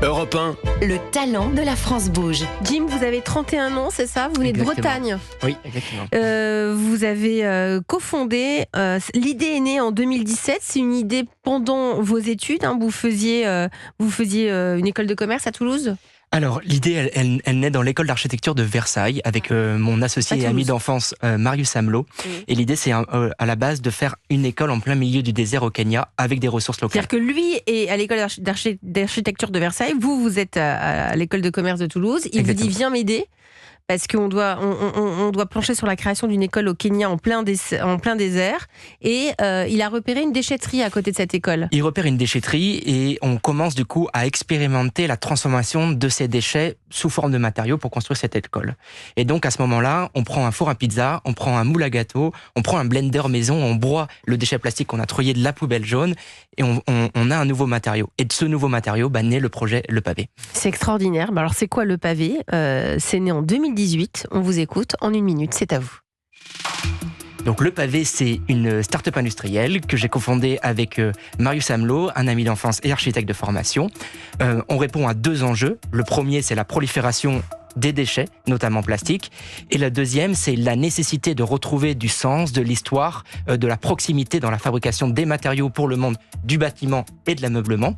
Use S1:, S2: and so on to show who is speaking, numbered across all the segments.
S1: Europe 1.
S2: Le talent de la France bouge.
S3: Jim, vous avez 31 ans, c'est ça? Vous venez de Bretagne.
S4: Oui, exactement.
S3: Vous avez cofondé. L'idée est née en 2017. C'est une idée pendant vos études. Vous faisiez une école de commerce à Toulouse?
S4: Alors, l'idée, elle naît dans l'école d'architecture de Versailles avec mon associé et ami d'enfance Marius Amelot. Et l'idée, c'est à la base de faire une école en plein milieu du désert au Kenya avec des ressources locales.
S3: C'est-à-dire que lui est à l'école d'architecture de Versailles, vous êtes à l'école de commerce de Toulouse. Il
S4: Exactement.
S3: vous dit, viens m'aider. Parce qu'on doit plancher sur la création d'une école au Kenya en plein désert. Et il a repéré une déchetterie à côté de cette école.
S4: Il repère une déchetterie et on commence du coup à expérimenter la transformation de ces déchets sous forme de matériaux pour construire cette école. Et donc à ce moment-là, on prend un four à pizza, on prend un moule à gâteau, on prend un blender maison, on broie le déchet plastique qu'on a trié de la poubelle jaune et on a un nouveau matériau. Et de ce nouveau matériau naît le projet Le Pavé.
S3: C'est extraordinaire. Alors c'est quoi Le Pavé? C'est né en 2018. On vous écoute en 1 minute, c'est à vous.
S4: Donc Le Pavé, c'est une start-up industrielle que j'ai cofondée avec Marius Amelot, un ami d'enfance et architecte de formation. On répond à 2 enjeux. Le premier, c'est la prolifération des déchets, notamment plastiques. Et le deuxième, c'est la nécessité de retrouver du sens, de l'histoire, de la proximité dans la fabrication des matériaux pour le monde du bâtiment et de l'ameublement.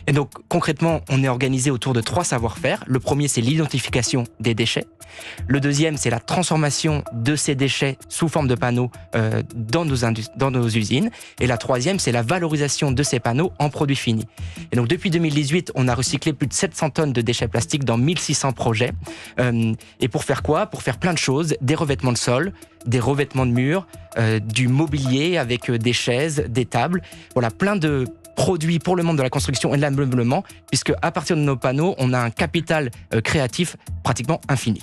S4: Et donc, concrètement, on est organisé autour de 3 savoir-faire. Le premier, c'est l'identification des déchets. Le deuxième, c'est la transformation de ces déchets sous forme de panneaux dans nos usines. Et la troisième, c'est la valorisation de ces panneaux en produits finis. Et donc, depuis 2018, on a recyclé plus de 700 tonnes de déchets plastiques dans 1600 projets. Et pour faire quoi? Pour faire plein de choses, des revêtements de sol, des revêtements de murs, du mobilier avec des chaises, des tables, voilà, plein de produits pour le monde de la construction et de l'ameublement, puisque à partir de nos panneaux, on a un capital créatif pratiquement infini.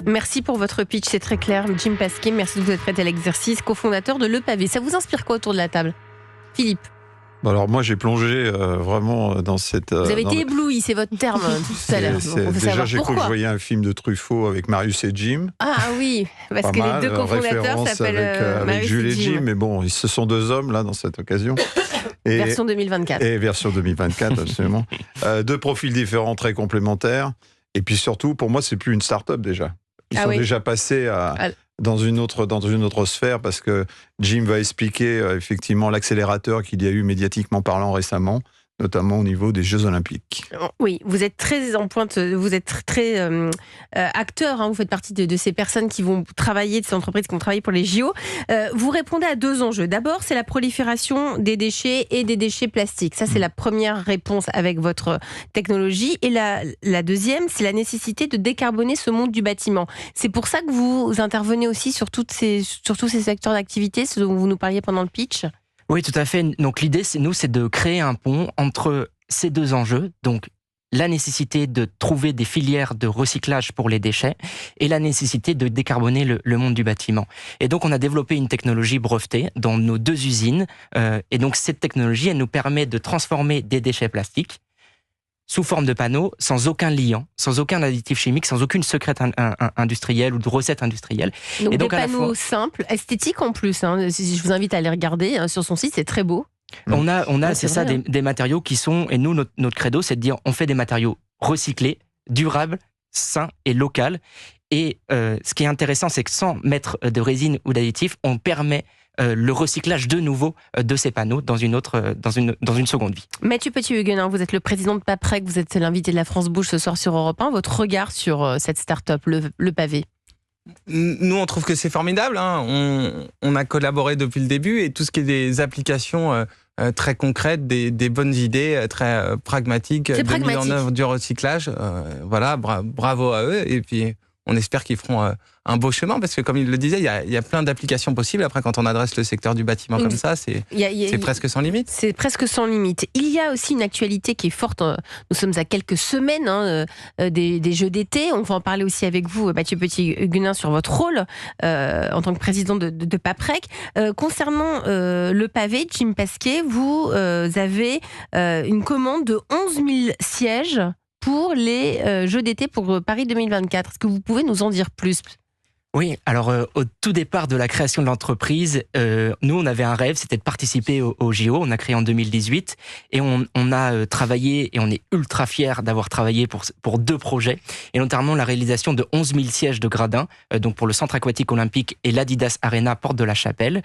S3: Merci pour votre pitch, c'est très clair. Jim Pasquier, merci de vous être prêté à l'exercice, cofondateur de Le Pavé. Ça vous inspire quoi autour de la table? Philippe?
S5: Alors moi j'ai plongé vraiment dans cette...
S3: Vous avez été ébloui, c'est votre terme tout à l'heure.
S5: Déjà j'ai cru que je voyais un film de Truffaut avec Marius et Jim.
S3: Ah oui, parce
S5: Pas
S3: que
S5: mal,
S3: les 2 cofondateurs
S5: référence
S3: s'appellent
S5: avec
S3: Marius
S5: Jules
S3: et Jim.
S5: Mais bon, ce sont 2 hommes là dans cette occasion.
S3: Version 2024.
S5: Et version 2024, absolument. 2 profils différents, très complémentaires. Et puis surtout, pour moi, c'est plus une start-up déjà. Ils sont déjà passés dans une autre sphère, parce que Jim va expliquer effectivement l'accélérateur qu'il y a eu médiatiquement parlant récemment, notamment au niveau des Jeux Olympiques.
S3: Oui, vous êtes très en pointe, vous êtes très acteur, vous faites partie de ces personnes qui vont travailler, de ces entreprises qui vont travailler pour les JO. Vous répondez à 2 enjeux. D'abord, c'est la prolifération des déchets et des déchets plastiques. Ça, c'est la première réponse avec votre technologie. Et la deuxième, c'est la nécessité de décarboner ce monde du bâtiment. C'est pour ça que vous intervenez aussi sur tous ces secteurs d'activité, ce dont vous nous parliez pendant le pitch.
S4: Oui, tout à fait. Donc l'idée, c'est de créer un pont entre ces 2 enjeux, donc la nécessité de trouver des filières de recyclage pour les déchets et la nécessité de décarboner le monde du bâtiment. Et donc on a développé une technologie brevetée dans nos 2 usines. Et donc cette technologie, elle nous permet de transformer des déchets plastiques sous forme de panneaux, sans aucun liant, sans aucun additif chimique, sans aucune secrète industrielle ou de recette industrielle.
S3: Donc, des panneaux simples, esthétiques en plus. Je vous invite à les regarder sur son site, c'est très beau.
S4: On a c'est ça, des matériaux qui sont, et nous, notre credo, c'est de dire, on fait des matériaux recyclés, durables, sains et locaux. Et ce qui est intéressant, c'est que sans mettre de résine ou d'additifs, on permet le recyclage de nouveau de ces panneaux dans une seconde vie.
S3: Mathieu Petit-Huguenin, vous êtes le président de Paprec, vous êtes l'invité de la France Bouge ce soir sur Europe 1. Votre regard sur cette start-up, le Pavé?
S6: Nous, on trouve que c'est formidable. On a collaboré depuis le début, et tout ce qui est des applications très concrètes, des bonnes idées, très pragmatiques, de mise en œuvre du recyclage. Voilà, bravo à eux. Et puis, on espère qu'ils feront un beau chemin, parce que comme il le disait, il y a plein d'applications possibles. Après, quand on adresse le secteur du bâtiment comme ça, c'est presque sans limite.
S3: C'est presque sans limite. Il y a aussi une actualité qui est forte. Nous sommes à quelques semaines des Jeux d'été. On va en parler aussi avec vous, Mathieu Petit-Huguenin, sur votre rôle en tant que président de Paprec. Concernant Le Pavé, Jim Pasquier, vous avez une commande de 11 000 sièges pour les Jeux d'été pour Paris 2024. Est-ce que vous pouvez nous en dire plus ?
S4: Oui, alors au tout départ de la création de l'entreprise, nous on avait un rêve, c'était de participer au JO. On a créé en 2018 et on a travaillé et on est ultra fiers d'avoir travaillé pour 2 projets et notamment la réalisation de 11 000 sièges de gradins, donc pour le Centre aquatique olympique et l'Adidas Arena Porte de la Chapelle.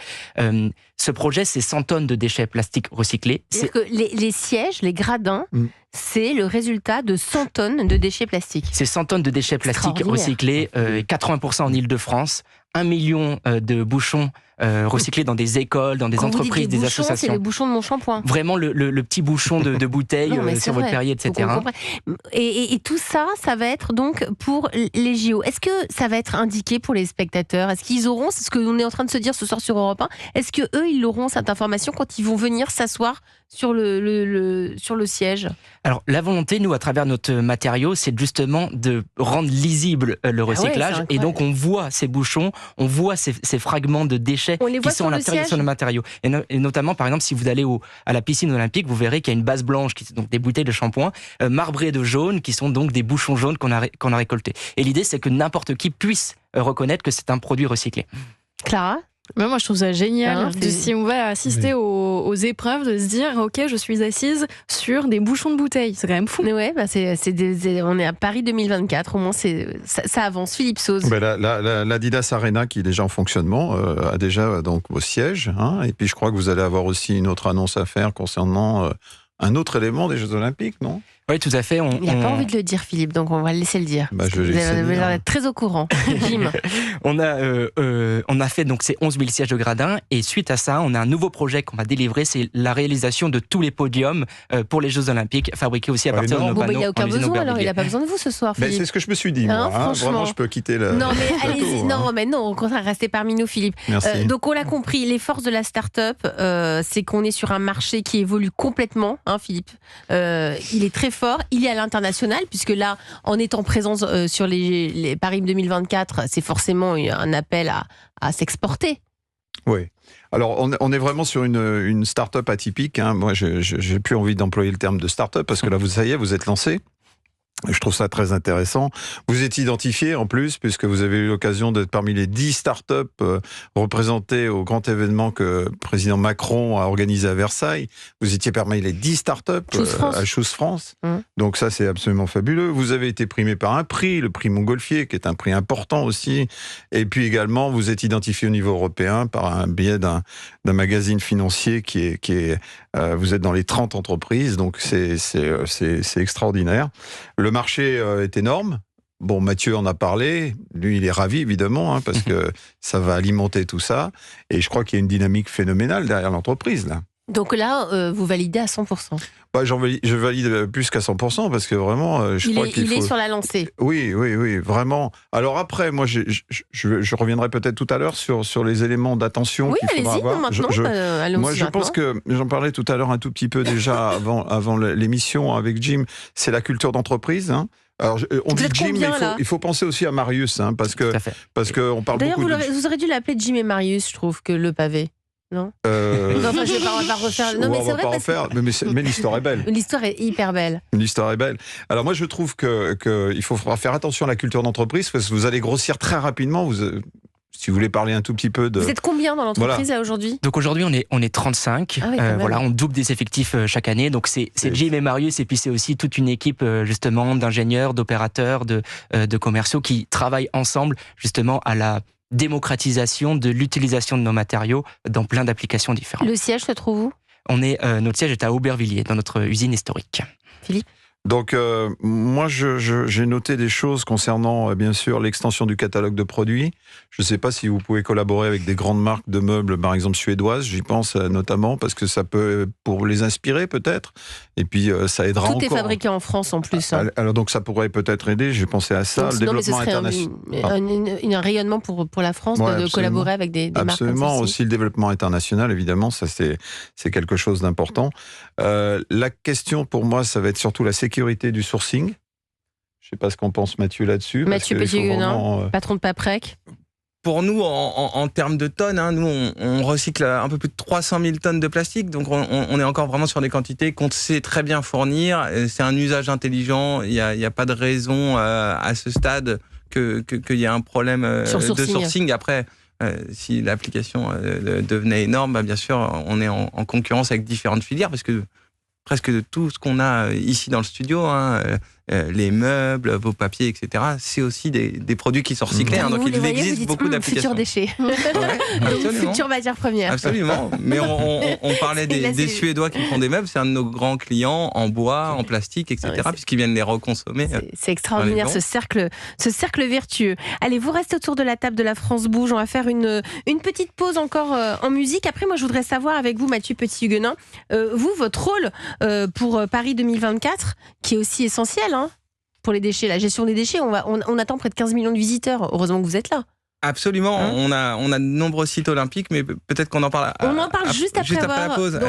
S4: Ce projet, c'est 100 tonnes de déchets plastiques recyclés.
S3: C'est-à-dire que les sièges, les gradins, c'est le résultat de 100 tonnes de déchets plastiques.
S4: C'est 100 tonnes de déchets plastiques recyclés, 80% en Île-de-France, 1 million de bouchons recyclés dans des écoles, dans des entreprises, des associations.
S3: C'est le bouchon de mon shampoing.
S4: Vraiment le petit bouchon de bouteille sur votre Perrier, etc.
S3: Et tout ça, ça va être donc pour les JO. Est-ce que ça va être indiqué pour les spectateurs? Est-ce qu'ils auront, c'est ce que l'on est en train de se dire ce soir sur Europe 1, est-ce qu'eux, ils auront cette information quand ils vont venir s'asseoir sur le siège?
S4: Alors, la volonté, nous, à travers notre matériau, c'est justement de rendre lisible le recyclage. Et donc, on voit ces bouchons, on voit ces fragments de déchets qui sont à l'intérieur de le matériau. Et notamment, par exemple, si vous allez à la piscine olympique, vous verrez qu'il y a une base blanche, qui sont donc des bouteilles de shampoing, marbrées de jaune, qui sont donc des bouchons jaunes qu'on a récoltés. Et l'idée, c'est que n'importe qui puisse reconnaître que c'est un produit recyclé.
S3: Clara ?
S1: Moi, je trouve ça génial. Si on va assister aux épreuves, de se dire, ok, je suis assise sur des bouchons de bouteilles. C'est quand même fou.
S3: Ouais, on est à Paris 2024. Au moins, ça avance. Philippe Sauze.
S5: L'Adidas Arena, qui est déjà en fonctionnement, a déjà donc vos sièges. Et puis, je crois que vous allez avoir aussi une autre annonce à faire concernant un autre élément des Jeux Olympiques, non ?
S4: Oui, tout à fait.
S3: Il n'a pas envie de le dire, Philippe, donc on va le laisser le dire.
S5: Je vais laisser
S3: vous allez être très au courant. Jim.
S4: On a fait donc ces 11 000 sièges de gradins et suite à ça, on a un nouveau projet qu'on va délivrer, c'est la réalisation de tous les podiums pour les Jeux Olympiques, fabriqués aussi à partir de nos panneaux.
S3: Il n'a aucun besoin, alors il n'a pas besoin de vous ce soir, Philippe.
S5: C'est ce que je me suis dit, moi. Vraiment, je peux quitter le...
S3: Non, mais allez-y. Non, au contraire, restez parmi nous, Philippe.
S5: Merci.
S3: Donc, on l'a compris, les forces de la start-up, c'est qu'on est sur un marché qui évolue complètement, Philippe. Il est très fort, il est à l'international, puisque là, en étant présent sur les Paris 2024, c'est forcément un appel à s'exporter.
S5: Oui. Alors, on est vraiment sur une start-up atypique. Moi, j'ai plus envie d'employer le terme de start-up, parce que là, ça y est, vous êtes lancé. Je trouve ça très intéressant. Vous êtes identifié en plus, puisque vous avez eu l'occasion d'être parmi les 10 startups représentées au grand événement que le président Macron a organisé à Versailles. Vous étiez parmi les 10 startups à Choose France. Donc ça, c'est absolument fabuleux. Vous avez été primé par un prix, le prix Montgolfier, qui est un prix important aussi. Et puis également, vous êtes identifié au niveau européen par un biais d'un magazine financier qui est vous êtes dans les 30 entreprises, donc c'est extraordinaire. Le marché est énorme. Bon, Mathieu en a parlé. Lui, il est ravi, évidemment, parce que ça va alimenter tout ça. Et je crois qu'il y a une dynamique phénoménale derrière l'entreprise, là.
S3: Donc là, vous validez à 100%.
S5: Je valide plus qu'à 100%, parce que vraiment, je crois qu'il faut...
S3: Il est sur la lancée.
S5: Oui, vraiment. Alors après, moi, je reviendrai peut-être tout à l'heure sur les éléments d'attention qu'il faudra avoir. Moi, je pense que, j'en parlais tout à l'heure un tout petit peu déjà avant l'émission avec Jim, c'est la culture d'entreprise, Alors, on dit Jim, mais il faut penser aussi à Marius, parce que on parle beaucoup de...
S3: D'ailleurs, vous aurez dû l'appeler Jim et Marius, je trouve, que le pavé. Non. Non, je vais pas refaire. Non, mais c'est vrai.
S5: Mais l'histoire est belle.
S3: L'histoire est hyper belle.
S5: L'histoire est belle. Alors moi, je trouve qu'il faut faire attention à la culture d'entreprise, parce que vous allez grossir très rapidement. Si vous voulez parler un tout petit peu de...
S3: Vous êtes combien dans l'entreprise là aujourd'hui ?
S4: Donc aujourd'hui on est 35. On double des effectifs chaque année. Donc c'est Jim et Marius, et puis c'est aussi toute une équipe justement d'ingénieurs, d'opérateurs, de commerciaux qui travaillent ensemble justement à la démocratisation de l'utilisation de nos matériaux dans plein d'applications différentes.
S3: Le siège se trouve où ?
S4: Notre siège est à Aubervilliers, dans notre usine historique.
S3: Philippe ?
S5: Donc, moi, j'ai noté des choses concernant, bien sûr, l'extension du catalogue de produits. Je ne sais pas si vous pouvez collaborer avec des grandes marques de meubles, par exemple suédoises, j'y pense notamment, parce que ça peut, pour les inspirer peut-être, et puis ça aidera encore.
S3: Tout est fabriqué en France en plus.
S5: Alors donc ça pourrait peut-être aider, j'ai pensé à ça, le développement international.
S3: Un rayonnement pour la France de collaborer avec des marques.
S5: Absolument, aussi le développement international, évidemment, ça c'est quelque chose d'important. La question pour moi, ça va être surtout la sécurité du sourcing. Je ne sais pas ce qu'en pense Mathieu là-dessus.
S3: Mathieu Petit-Guenin, patron de Paprec.
S6: Pour nous, en termes de tonnes, nous on recycle un peu plus de 300 000 tonnes de plastique, donc on est encore vraiment sur des quantités qu'on sait très bien fournir. C'est un usage intelligent, il n'y a pas de raison à ce stade qu'il y a un problème de sourcing. Après, si l'application devenait énorme, bien sûr, on est en concurrence avec différentes filières, parce que presque tout ce qu'on a ici dans le studio, les meubles, vos papiers, etc., c'est aussi des produits qui sont recyclés. Donc il existe beaucoup d'applications.
S3: Futur déchet. Future matière première.
S6: Absolument. Mais on parlait des Suédois qui font des meubles. C'est un de nos grands clients en bois, en plastique, etc., puisqu'ils viennent les reconsommer.
S3: C'est extraordinaire, ce cercle vertueux. Allez, vous restez autour de la table de la France Bouge. On va faire une petite pause encore en musique. Après, moi, je voudrais savoir avec vous, Mathieu Petit-Huguenin, vous, votre rôle pour Paris 2024, qui est aussi essentiel pour les déchets, la gestion des déchets. On attend près de 15 millions de visiteurs. Heureusement que vous êtes là.
S6: Absolument. On a de nombreux sites olympiques, mais peut-être qu'on en parle.
S3: On en parle juste après la pause.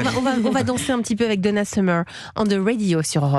S3: On va danser un petit peu avec Donna Summer on the radio sur Europe.